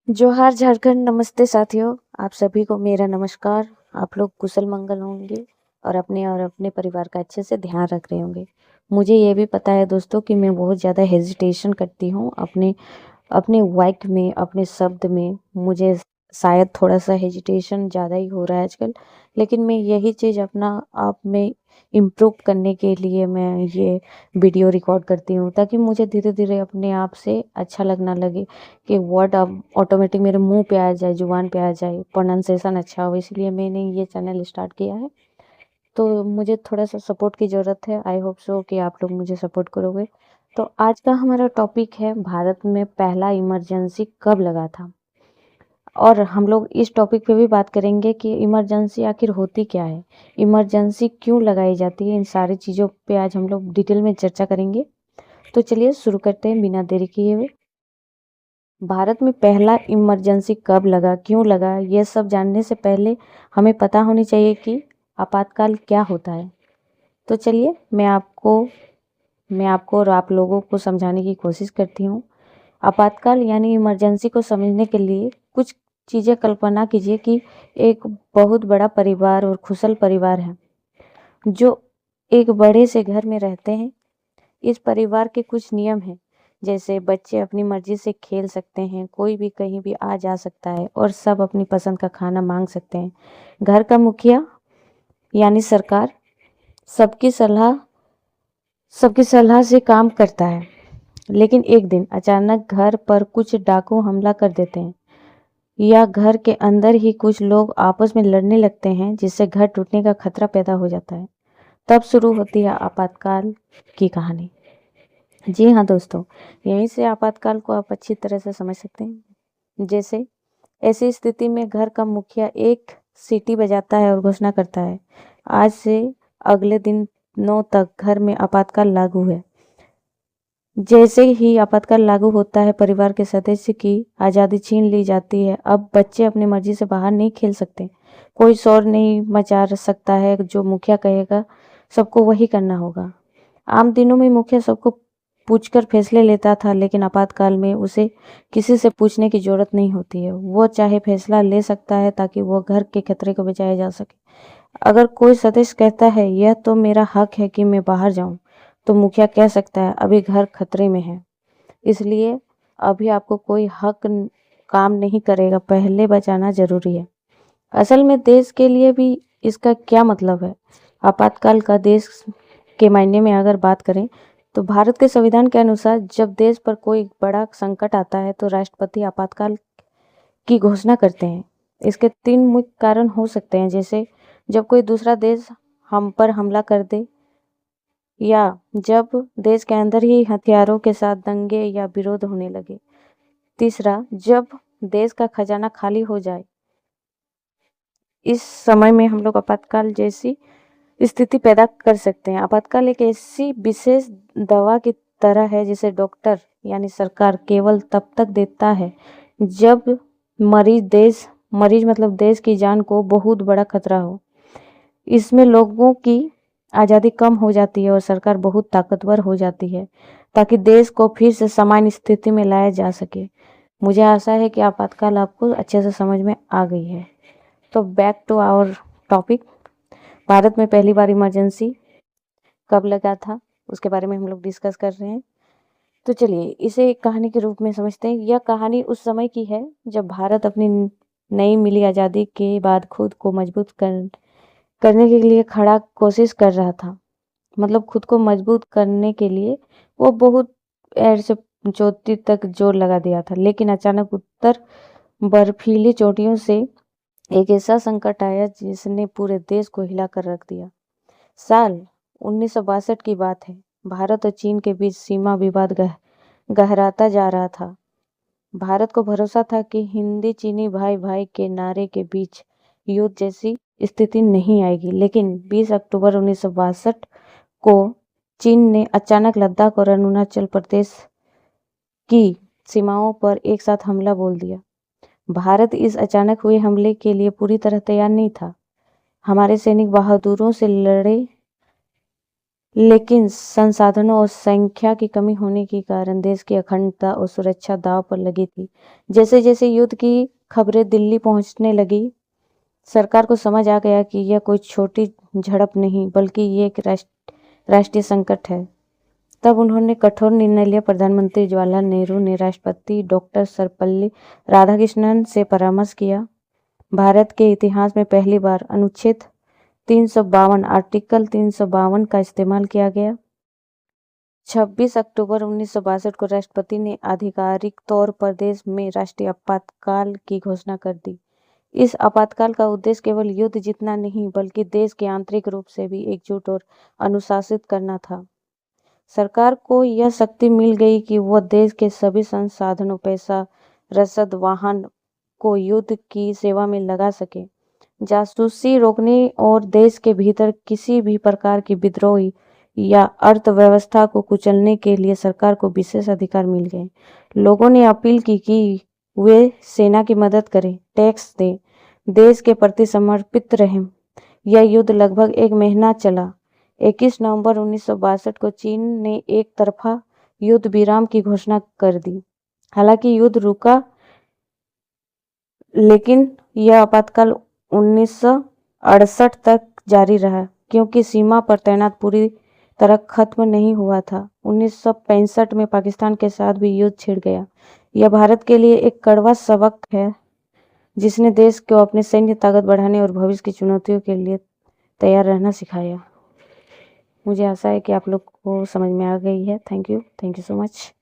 जोहार झारखंड, नमस्ते साथियों। आप सभी को मेरा नमस्कार। आप लोग कुशल मंगल होंगे और अपने परिवार का अच्छे से ध्यान रख रहे होंगे। मुझे ये भी पता है दोस्तों कि मैं बहुत ज़्यादा हेजिटेशन करती हूँ अपने अपने वाक्य में, अपने शब्द में। मुझे शायद थोड़ा सा हेजिटेशन ज़्यादा ही हो रहा है आजकल, लेकिन मैं यही चीज़ अपना आप में इम्प्रूव करने के लिए मैं ये वीडियो रिकॉर्ड करती हूँ, ताकि मुझे धीरे धीरे अपने आप से अच्छा लगना लगे कि वर्ड अब ऑटोमेटिक मेरे मुंह पे आ जाए, जुबान पे आ जाए, प्रोनाउंसिएशन अच्छा हो। इसलिए मैंने ये चैनल स्टार्ट किया है। तो मुझे थोड़ा सा सपोर्ट की ज़रूरत है। आई होप सो कि आप लोग मुझे सपोर्ट करोगे। तो आज का हमारा टॉपिक है, भारत में पहला इमरजेंसी कब लगा था। और हम लोग इस टॉपिक पे भी बात करेंगे कि इमरजेंसी आखिर होती क्या है, इमरजेंसी क्यों लगाई जाती है। इन सारी चीज़ों पे आज हम लोग डिटेल में चर्चा करेंगे। तो चलिए शुरू करते हैं बिना देरी किए हुए। भारत में पहला इमरजेंसी कब लगा, क्यों लगा, ये सब जानने से पहले हमें पता होनी चाहिए कि आपातकाल क्या होता है। तो चलिए मैं आपको और आप लोगों को समझाने की कोशिश करती हूँ। आपातकाल यानी इमरजेंसी को समझने के लिए कुछ चीज़ें कल्पना कीजिए कि एक बहुत बड़ा परिवार और कुशल परिवार है जो एक बड़े से घर में रहते हैं। इस परिवार के कुछ नियम हैं, जैसे बच्चे अपनी मर्जी से खेल सकते हैं, कोई भी कहीं भी आ जा सकता है और सब अपनी पसंद का खाना मांग सकते हैं। घर का मुखिया यानी सरकार सबकी सलाह सबकी सलाह से काम करता है। लेकिन एक दिन अचानक घर पर कुछ डाकू हमला कर देते हैं, या घर के अंदर ही कुछ लोग आपस में लड़ने लगते हैं, जिससे घर टूटने का खतरा पैदा हो जाता है। तब शुरू होती है आपातकाल की कहानी। जी हाँ दोस्तों, यहीं से आपातकाल को आप अच्छी तरह से समझ सकते हैं। जैसे ऐसी स्थिति में घर का मुखिया एक सीटी बजाता है और घोषणा करता है, आज से अगले दिनों तक घर में आपातकाल लागू है। जैसे ही आपातकाल लागू होता है, परिवार के सदस्य की आज़ादी छीन ली जाती है। अब बच्चे अपनी मर्जी से बाहर नहीं खेल सकते, कोई शोर नहीं मचा सकता है। जो मुखिया कहेगा सबको वही करना होगा। आम दिनों में मुखिया सबको पूछकर फैसले लेता था, लेकिन आपातकाल में उसे किसी से पूछने की जरूरत नहीं होती है। वो चाहे फैसला ले सकता है ताकि वो घर के खतरे को बचाया जा सके। अगर कोई सदस्य कहता है यह तो मेरा हक है कि मैं बाहर जाऊं, तो मुखिया कह सकता है अभी घर खतरे में है, इसलिए अभी आपको कोई काम नहीं करेगा, पहले बचाना जरूरी है। असल में देश के लिए भी इसका क्या मतलब है। आपातकाल का देश के मायने में अगर बात करें, तो भारत के संविधान के अनुसार जब देश पर कोई बड़ा संकट आता है तो राष्ट्रपति आपातकाल की घोषणा करते हैं। इसके 3 मुख्य कारण हो सकते हैं, जैसे जब कोई दूसरा देश हम पर हमला कर दे, या जब देश के अंदर ही हथियारों के साथ दंगे या विरोध होने लगे। तीसरा, जब देश का खजाना खाली हो जाए। इस समय में हम लोग आपातकाल जैसी स्थिति पैदा कर सकते हैं। आपातकाल एक ऐसी विशेष दवा की तरह है जिसे डॉक्टर यानी सरकार केवल तब तक देता है जब मरीज मतलब देश की जान को बहुत बड़ा खतरा हो। इसमें लोगों की आज़ादी कम हो जाती है और सरकार बहुत ताकतवर हो जाती है, ताकि देश को फिर से सामान्य स्थिति में लाया जा सके। मुझे आशा है कि आपातकाल आपको अच्छे से समझ में आ गई है। तो back to our topic, Bharat में पहली बार इमरजेंसी कब लगा था, उसके बारे में हम लोग डिस्कस कर रहे हैं। तो चलिए इसे एक कहानी के रूप में समझते हैं। यह कहानी उस समय की है जब भारत अपनी नई मिली आज़ादी के बाद खुद को मजबूत करने के लिए खड़ा कोशिश कर रहा था। मतलब खुद को मजबूत करने के लिए वो बहुत एर से चोटी तक जोर लगा दिया था। लेकिन अचानक उत्तर बर्फीली चोटियों से एक ऐसा संकट आया जिसने पूरे देश को हिला कर रख दिया। साल 1962 की बात है। भारत और चीन के बीच सीमा विवाद गहराता जा रहा था। भारत को भरोसा था कि हिंदी चीनी भाई भाई के नारे के बीच युद्ध जैसी स्थिति नहीं आएगी, लेकिन 20 अक्टूबर 1962 को चीन ने अचानक लद्दाख और अरुणाचल प्रदेश की सीमाओं पर एक साथ हमला बोल दिया। भारत इस अचानक हुए हमले के लिए पूरी तरह तैयार नहीं था। हमारे सैनिक बहादुरों से लड़े लेकिन संसाधनों और संख्या की कमी होने के कारण देश की अखंडता और सुरक्षा दांव पर लगी थी। जैसे जैसे युद्ध की खबरें दिल्ली पहुंचने लगी, सरकार को समझ आ गया कि यह कोई छोटी झड़प नहीं बल्कि ये एक राष्ट्रीय संकट है। तब उन्होंने कठोर निर्णय लिया। प्रधानमंत्री जवाहरलाल नेहरू ने राष्ट्रपति डॉक्टर सर्वपल्ली राधाकृष्णन से परामर्श किया। भारत के इतिहास में पहली बार अनुच्छेद 352 आर्टिकल 352 का इस्तेमाल किया गया। 26 अक्टूबर 1962 को राष्ट्रपति ने आधिकारिक तौर पर देश में राष्ट्रीय आपातकाल की घोषणा कर दी। इस आपातकाल का उद्देश्य केवल युद्ध जीतना नहीं बल्कि देश के आंतरिक रूप से भी एकजुट और अनुशासित करना था। सरकार को यह शक्ति मिल गई कि वह देश के सभी संसाधनों, पैसा, रसद, वाहन को युद्ध की सेवा में लगा सके। जासूसी रोकने और देश के भीतर किसी भी प्रकार की विद्रोही या अर्थव्यवस्था को कुचलने के लिए सरकार को विशेष अधिकार मिल गए। लोगों ने अपील की कि वे सेना की मदद करें, टैक्स दें, देश के प्रति समर्पित रहें। यह युद्ध लगभग 1 महीना चला। 21 नवंबर 1962 को चीन ने एक तरफा युद्ध विराम की घोषणा कर दी। हालांकि युद्ध रुका, लेकिन यह आपातकाल 1968 तक जारी रहा क्योंकि सीमा पर तैनात पूरी तरह खत्म नहीं हुआ था। 1965 में पाकिस्तान के साथ भी युद्ध छिड़ गया। यह भारत के लिए एक कड़वा सबक है जिसने देश को अपनी सैन्य ताकत बढ़ाने और भविष्य की चुनौतियों के लिए तैयार रहना सिखाया। मुझे आशा है कि आप लोग को समझ में आ गई है। Thank you so much.